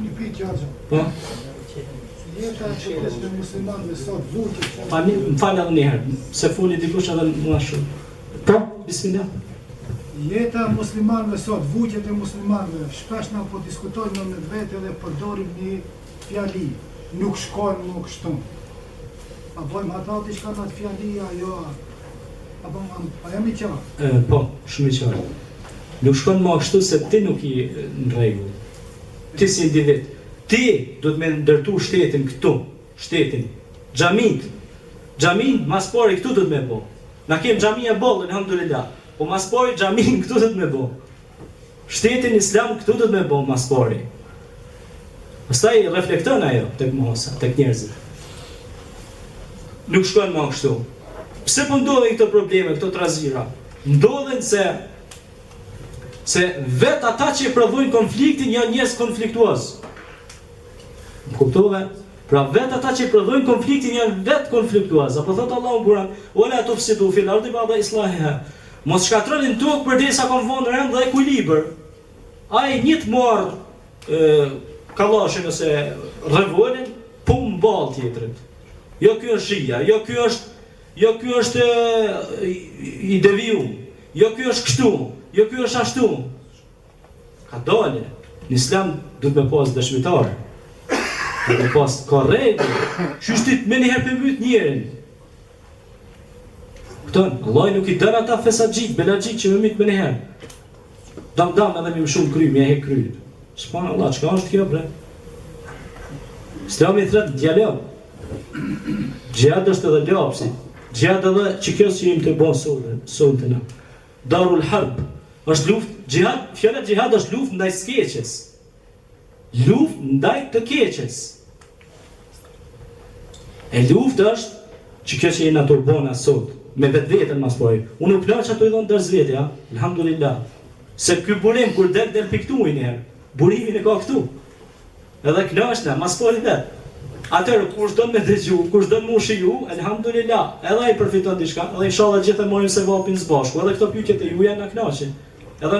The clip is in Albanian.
Një pyetje Hoxha. Po. Jeta që të muslimanëve sot vutit. Pa më fal edhe një herë, se foli dikush edhe mua shumë. Po, bismillah. Jeta e muslimanëve sot, vujtjet e muslimanëve, shpesh na po diskutojmë me vetë dhe përdorim një fjali, nuk shkojmë, nuk shton. A bojmë hata diçka në atë fjali, ajo, apo a jam i qartë? Po, shumë i qartë. Nuk shkon më ashtu se ti nuk i në rregull. Ti si individ, ti do të më ndërtu shtetin këtu, shtetin, xhamin, mas pari këtu do të më bëj. Na kem xhamia bollën, alhamdulillah. Po mas pari xhamin këtu do të më bëj. Shtetin islam këtu do të më bëj mas pari. Pastaj reflekton ajo tek mosa, tek njerëzit. Nuk shkon më ashtu. Pse po ndodhin këto probleme, këto trazira? Ndodhen se vet ata që provojnë konfliktin janë njerëz konfliktuos. Më kuptove? Pra vet ata që provojnë konfliktin janë vet konfliktuos. Apo thot Allahu Kur'an, "Wala tufsidu fil ardi ba'da islahiha." Mos shkatronin tokë përdesa kanë vënë rend dhe ekuilibër. Ai një të marr kallashin ose revolin, pum ball tjetrit. Jo ky është shija, jo ky është i devijuar. Jo ky është kështu, jo ky është ashtu. Ka dalë. Në Islam duhet me pas dëshmitar. Duhet me pas korrekt. Çështit më një herë për myt njërin. Kupton? Allah nuk i dën ata fesaxhik, belaxhik që më myt më një herë. Dam edhe më shumë kry, më e kry. Subhanallahu, çka është kjo bre? Islami thret dialog. Gjihad është edhe lapsi. Gjihad edhe që kjo që jemi të bënë sonë na. Darul harb është luftë, fjala gjihad është luftë ndaj skeqes. Luftë ndaj të keqes. E luftë është që kjo që jemi na turbona sot, me vetveten mas pari. Unë nuk plaç ato i dhon ders vetë, ja. Alhamdulillah. Se ky burim kur del piktuin një herë. Burimin e ka këtu. Edhe knaqna mas pari vet. Atëherë kush do me dëgju, kush do më shiju, alhamdulillah, edhe ai përfiton diçka, edhe inshallah gjithë e marrim se vapin së bashku, edhe këto pyetje të juaja na kënaqin.